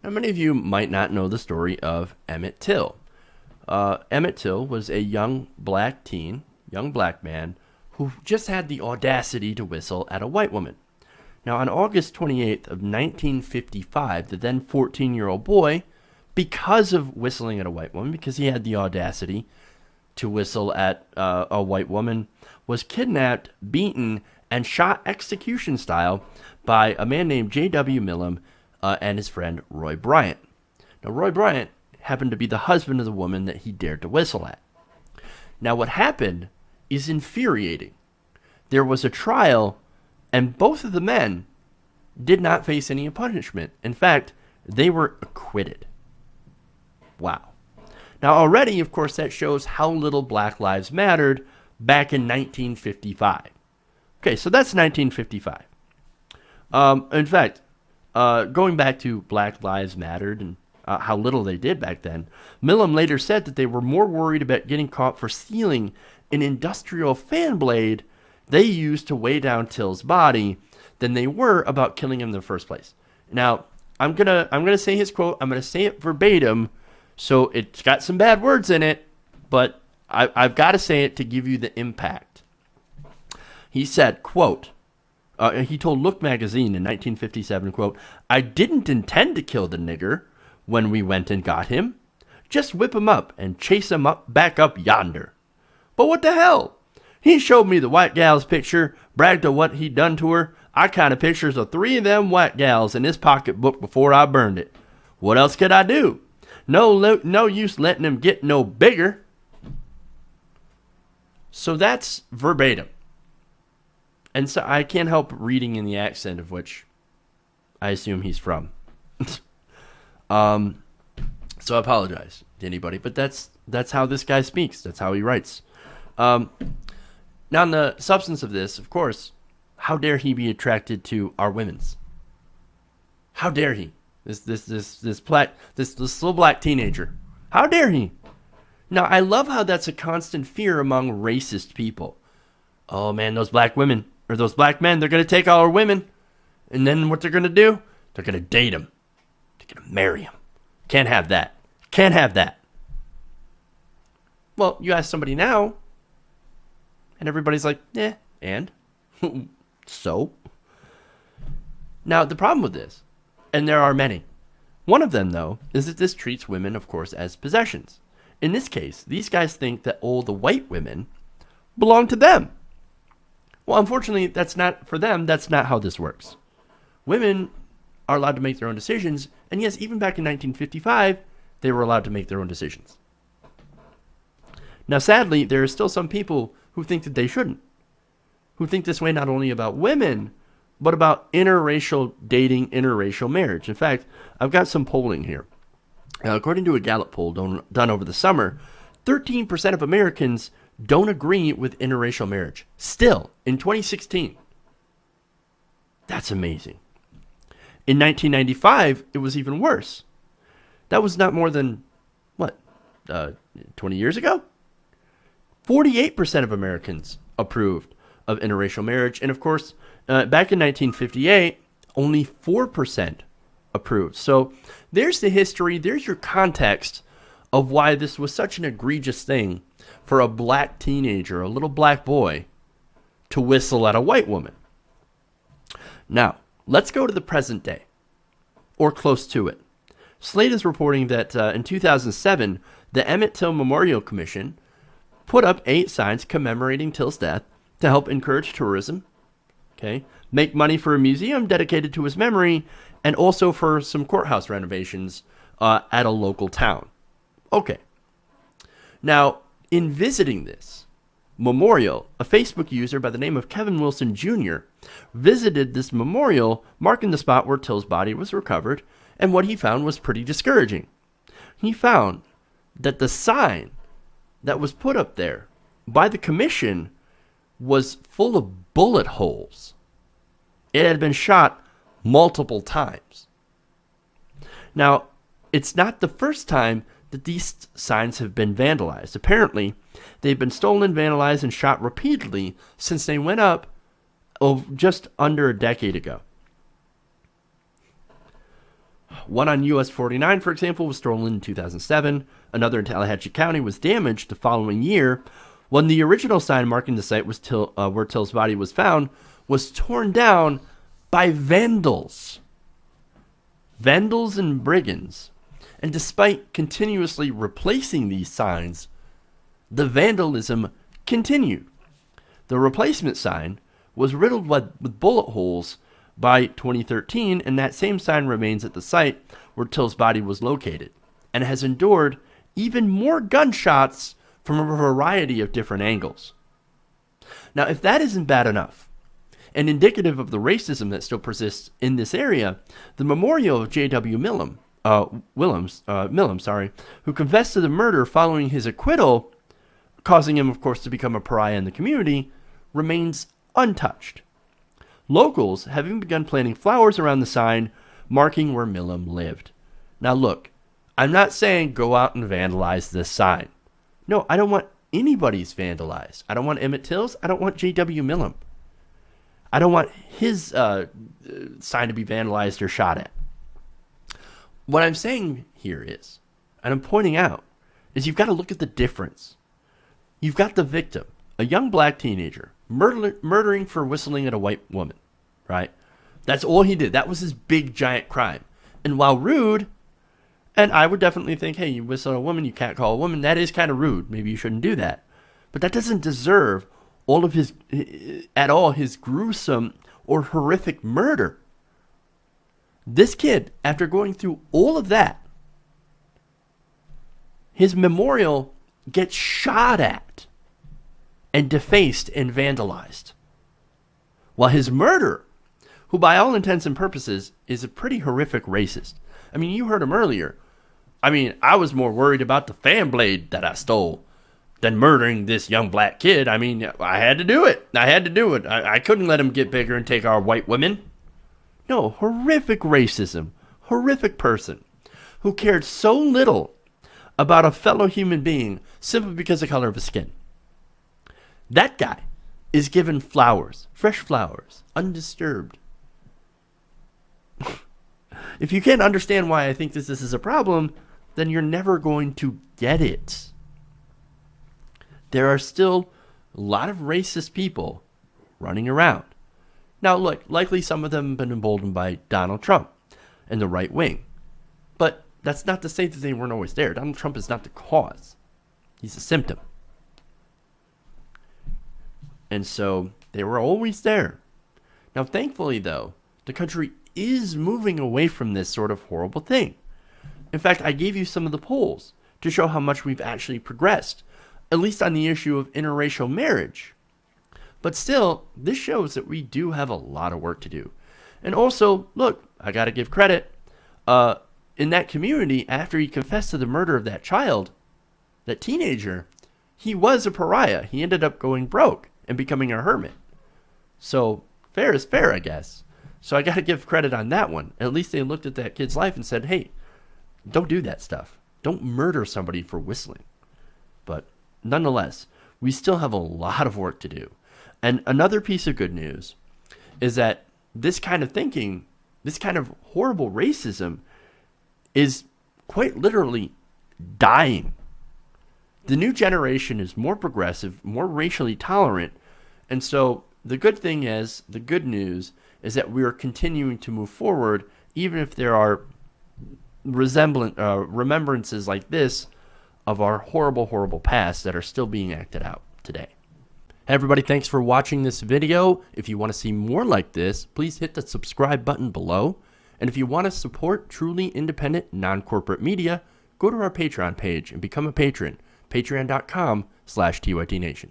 Now, many of you might not know the story of Emmett Till. Emmett Till was a young black man, who just had the audacity to whistle at a white woman. Now, on August 28th of 1955, the then 14-year-old boy, because of whistling at a white woman, because he had the audacity to whistle at a white woman, was kidnapped, beaten, and shot execution style by a man named J.W. Millam and his friend Roy Bryant. Now, Roy Bryant happened to be the husband of the woman that he dared to whistle at. Now, what happened is infuriating. There was a trial, and both of the men did not face any punishment. In fact, they were acquitted. Wow. Now, already, of course, that shows how little Black Lives mattered back in 1955. Okay, so that's 1955. In fact, going back to Black Lives Mattered and how little they did back then, Millam later said that they were more worried about getting caught for stealing an industrial fan blade they used to weigh down Till's body than they were about killing him in the first place. Now, I'm gonna say his quote. I'm gonna say it verbatim, so it's got some bad words in it, but I've got to say it to give you the impact. He said, quote, he told Look magazine in 1957, quote, "I didn't intend to kill the nigger when we went and got him. Just whip him up and chase him back up yonder. But what the hell? He showed me the white gal's picture, bragged of what he'd done to her. I counted pictures of 3 of them white gals in his pocketbook before I burned it. What else could I do? No use letting him get no bigger." So that's verbatim. And so I can't help reading in the accent of which I assume he's from. So I apologize to anybody, but that's how this guy speaks. That's how he writes. Now, on the substance of this, of course, how dare he be attracted to our women's? How dare he? This little black teenager. How dare he? Now, I love how that's a constant fear among racist people. Oh man, those black women, or those black men, they're going to take all our women. And then what they're going to do? They're going to date them. They're going to marry them. Can't have that. Can't have that. Well, you ask somebody now, and everybody's like, and? So? Now, the problem with this, and there are many, one of them, though, is that this treats women, of course, as possessions. In this case, these guys think that all the white women belong to them. Well, unfortunately, that's not, for them, that's not how this works. Women are allowed to make their own decisions, and yes, even back in 1955, they were allowed to make their own decisions. Now, sadly, there are still some people who think that they shouldn't, who think this way not only about women, but about interracial dating, interracial marriage. In fact, I've got some polling here. According to a Gallup poll done over the summer, 13% of Americans don't agree with interracial marriage. Still, in 2016. That's amazing. In 1995, it was even worse. That was not more than, 20 years ago? 48% of Americans approved of interracial marriage. And of course, back in 1958, only 4% approved. So there's the history, there's your context of why this was such an egregious thing for a black teenager, a little black boy, to whistle at a white woman. Now, let's go to the present day, or close to it. Slate is reporting that in 2007, the Emmett Till Memorial Commission put up 8 signs commemorating Till's death to help encourage tourism, make money for a museum dedicated to his memory, and also for some courthouse renovations at a local town. Okay. Now, in visiting this memorial, a Facebook user by the name of Kevin Wilson Jr. visited this memorial, marking the spot where Till's body was recovered, and what he found was pretty discouraging. He found that the sign that was put up there by the commission was full of bullet holes. It had been shot multiple times. Now, it's not the first time that these signs have been vandalized. Apparently, they've been stolen, vandalized, and shot repeatedly since they went up just under a decade ago. One on US 49, for example, was stolen in 2007. Another in Tallahatchie County was damaged the following year when the original sign marking the site was where Till's body was found was torn down by vandals. Vandals and brigands. And despite continuously replacing these signs, the vandalism continued. The replacement sign was riddled with bullet holes by 2013, and that same sign remains at the site where Till's body was located and has endured even more gunshots from a variety of different angles. Now, if that isn't bad enough, and indicative of the racism that still persists in this area, the memorial of J.W. Millam, who confessed to the murder following his acquittal, causing him, of course, to become a pariah in the community, remains untouched. Locals have even begun planting flowers around the sign marking where Millam lived. Now look, I'm not saying go out and vandalize this sign. No, I don't want anybody's vandalized. I don't want Emmett Till's. I don't want J.W. Millam. I don't want his sign to be vandalized or shot at. What I'm saying here is, and I'm pointing out, is you've got to look at the difference. You've got the victim, a young black teenager, murdering for whistling at a white woman, right? That's all he did. That was his big, giant crime. And while rude, and I would definitely think, hey, you whistle at a woman, you can't call a woman, that is kind of rude. Maybe you shouldn't do that. But that doesn't deserve his gruesome or horrific murder. This kid, after going through all of that, his memorial gets shot at and defaced and vandalized. While his murderer, who by all intents and purposes is a pretty horrific racist. I mean, you heard him earlier. I mean, I was more worried about the fan blade that I stole than murdering this young black kid. I mean, I had to do it. I couldn't let him get bigger and take our white women. No, horrific racism, horrific person who cared so little about a fellow human being simply because of the color of his skin. That guy is given flowers, fresh flowers, undisturbed. If you can't understand why I think this is a problem, then you're never going to get it. There are still a lot of racist people running around. Now, look, likely some of them have been emboldened by Donald Trump and the right wing. But that's not to say that they weren't always there. Donald Trump is not the cause. He's a symptom. And so they were always there. Now, thankfully, though, the country is moving away from this sort of horrible thing. In fact, I gave you some of the polls to show how much we've actually progressed, at least on the issue of interracial marriage. But still, this shows that we do have a lot of work to do. And also, look, I got to give credit. In that community, after he confessed to the murder of that child, that teenager, he was a pariah. He ended up going broke and becoming a hermit. So, fair is fair, I guess. So I got to give credit on that one. At least they looked at that kid's life and said, hey, don't do that stuff. Don't murder somebody for whistling. But nonetheless, we still have a lot of work to do. And another piece of good news is that this kind of thinking, this kind of horrible racism is quite literally dying. The new generation is more progressive, more racially tolerant. And so the good news is that we are continuing to move forward, even if there are remembrances like this of our horrible, horrible past that are still being acted out today. Hey everybody, thanks for watching this video. If you want to see more like this, please hit the subscribe button below. And if you want to support truly independent, non-corporate media, go to our Patreon page and become a patron. Patreon.com/TYTNation.